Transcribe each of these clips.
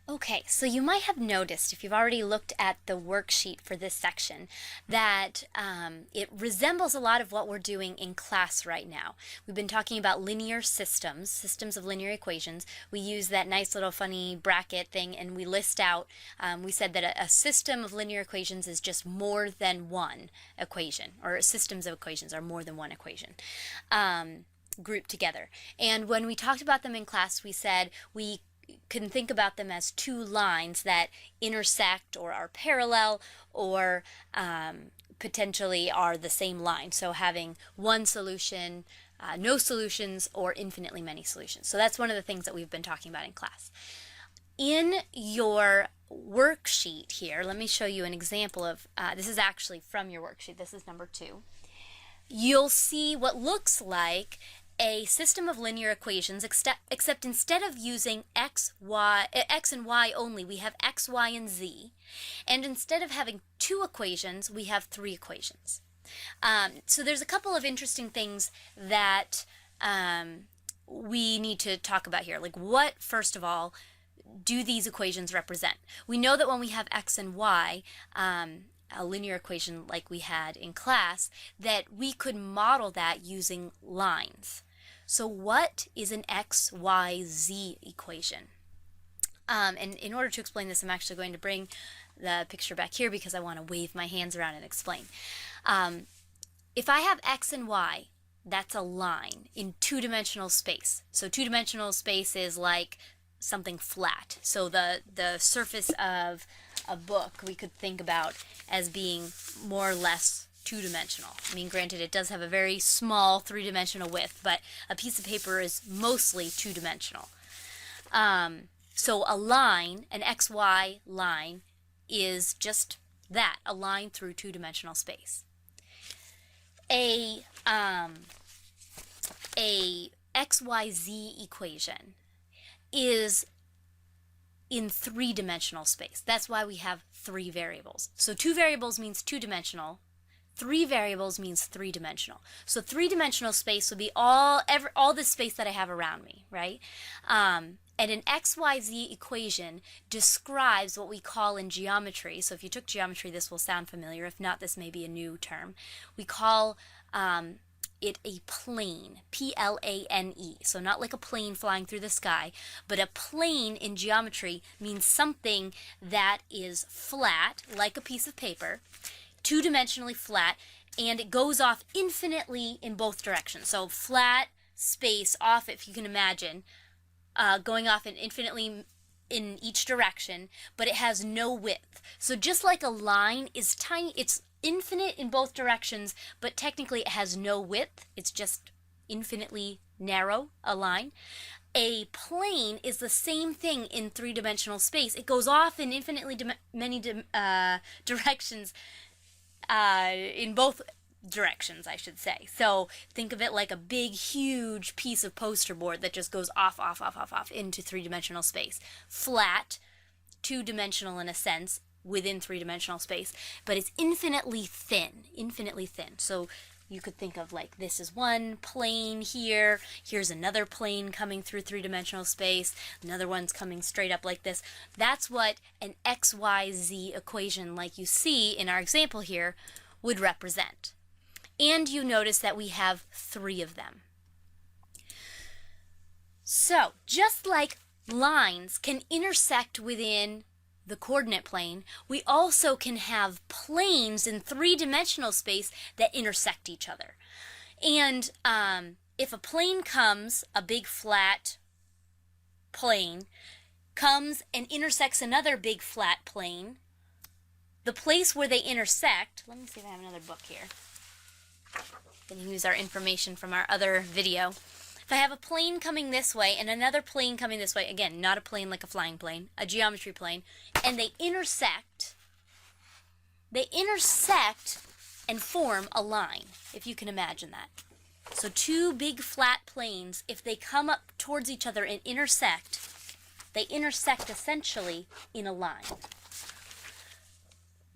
Okay, so you might have noticed, if you've already looked at the worksheet for this section, that it resembles a lot of what we're doing in class right now. We've been talking about linear systems, systems of linear equations. We use that nice little funny bracket thing and we list out, we said that a system of linear equations is just more than one equation, or systems of equations are more than one equation. Grouped together. And when we talked about them in class, we said we can think about them as two lines that intersect or are parallel or potentially are the same line. So having one solution, no solutions, or infinitely many solutions. So that's one of the things that we've been talking about in class. In your worksheet here, let me show you an example of, this is actually from your worksheet, this is number 2. You'll see what looks like a system of linear equations, except instead of using x and y only, we have x, y, and z. And instead of having 2 equations, we have 3 equations. So there's a couple of interesting things that we need to talk about here. Like, what, first of all, do these equations represent? We know that when we have x and y, a linear equation like we had in class, that we could model that using lines. So what is an x, y, z equation? And in order to explain this, I'm actually going to bring the picture back here because I want to wave my hands around and explain. If I have x and y, that's a line in 2-dimensional space. So 2-dimensional space is like something flat. So the surface of a book we could think about as being more or less 2-dimensional. I mean, granted, it does have a very small 3-dimensional width, but a piece of paper is mostly 2-dimensional. So a line, an XY line, is just that, a line through 2-dimensional space. A XYZ equation is in 3-dimensional space. That's why we have 3 variables. So 2 variables means 2-dimensional. 3 variables means 3-dimensional. So 3-dimensional space would be all the space that I have around me, right? And an XYZ equation describes what we call in geometry. So if you took geometry, this will sound familiar. If not, this may be a new term. We call it a plane, P-L-A-N-E. So not like a plane flying through the sky, but a plane in geometry means something that is flat, like a piece of paper, 2-dimensionally flat, and it goes off infinitely in both directions. So flat space off, if you can imagine, going off infinitely in each direction, but it has no width. So just like a line is tiny, it's infinite in both directions, but technically it has no width. It's just infinitely narrow, a line. A plane is the same thing in 3-dimensional space. It goes off in infinitely many directions, in both directions, I should say. So think of it like a big, huge piece of poster board that just goes off into 3-dimensional space. Flat, 2-dimensional in a sense, within 3-dimensional space, but it's infinitely thin. So you could think of like this is one plane here, here's another plane coming through 3-dimensional space, another one's coming straight up like this. That's what an XYZ equation, like you see in our example here, would represent. And you notice that we have 3 of them. So just like lines can intersect within the coordinate plane, we also can have planes in 3-dimensional space that intersect each other. And if a plane comes, a big flat plane, comes and intersects another big flat plane, the place where they intersect, let me see if I have another book here. We can use our information from our other video. If I have a plane coming this way and another plane coming this way, again, not a plane like a flying plane, a geometry plane, and they intersect and form a line, if you can imagine that. So 2 big flat planes, if they come up towards each other and intersect, they intersect essentially in a line.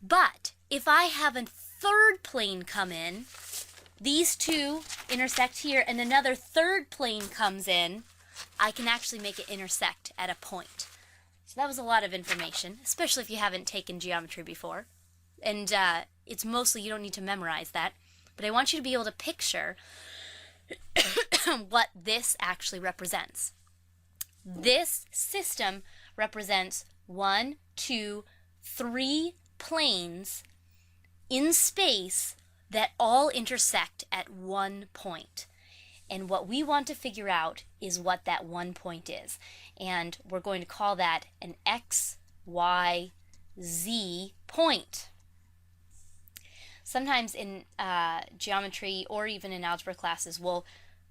But if I have a 3rd plane come in, these 2 intersect here, and another 3rd plane comes in, I can actually make it intersect at a point. So So that was a lot of information, especially if you haven't taken geometry before. And it's mostly, you don't need to memorize that, but I want you to be able to picture what this actually represents. This system represents 1, 2, 3 planes in space that all intersect at one point. And what we want to figure out is what that one point is. And we're going to call that an X, Y, Z point. Sometimes in geometry or even in algebra classes, well,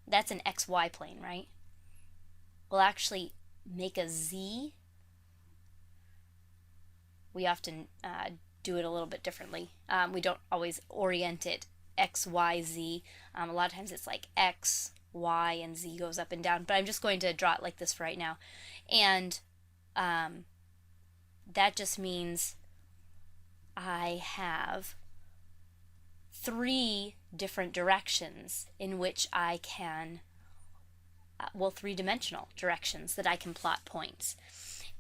that's an XY plane, right? We'll actually make a Z. We often do it a little bit differently. We don't always orient it X, Y, Z. A lot of times it's like X, Y, and Z goes up and down, but I'm just going to draw it like this for right now. And that just means I have 3 different directions in which I can, well, 3-dimensional directions that I can plot points.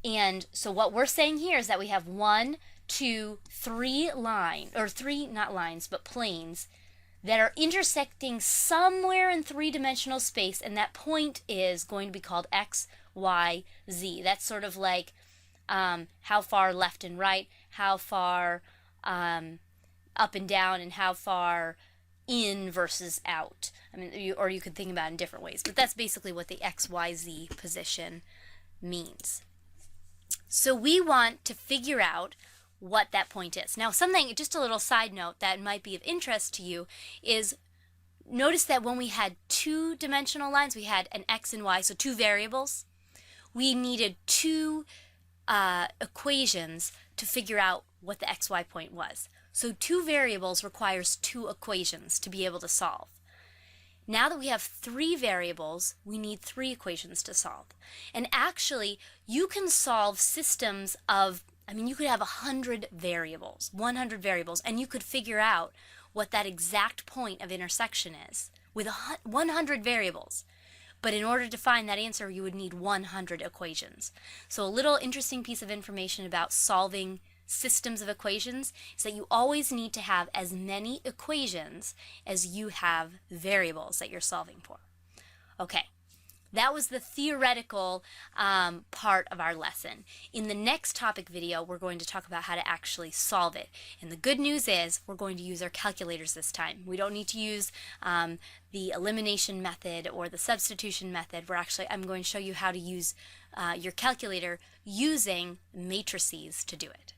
And so what we're saying here is that we have 1, 2, 3 lines, or 3, not lines, but planes that are intersecting somewhere in 3-dimensional space, and that point is going to be called X, Y, Z. That's sort of like how far left and right, how far up and down, and how far in versus out. I mean, or you could think about it in different ways, but that's basically what the X, Y, Z position means. So we want to figure out what that point is. Now, something, just a little side note that might be of interest to you is, notice that when we had 2-dimensional lines, we had an X and Y, so 2 variables. We needed 2 equations to figure out what the XY point was. So 2 variables requires 2 equations to be able to solve. Now that we have 3 variables, we need 3 equations to solve. And actually, you can solve systems of, I mean, you could have 100 variables, 100 variables, and you could figure out what that exact point of intersection is with 100 variables. But in order to find that answer, you would need 100 equations. So a little interesting piece of information about solving systems of equations is that you always need to have as many equations as you have variables that you're solving for. Okay, that was the theoretical part of our lesson. In the next topic video, we're going to talk about how to actually solve it. And the good news is we're going to use our calculators this time. We don't need to use the elimination method or the substitution method. I'm going to show you how to use your calculator using matrices to do it.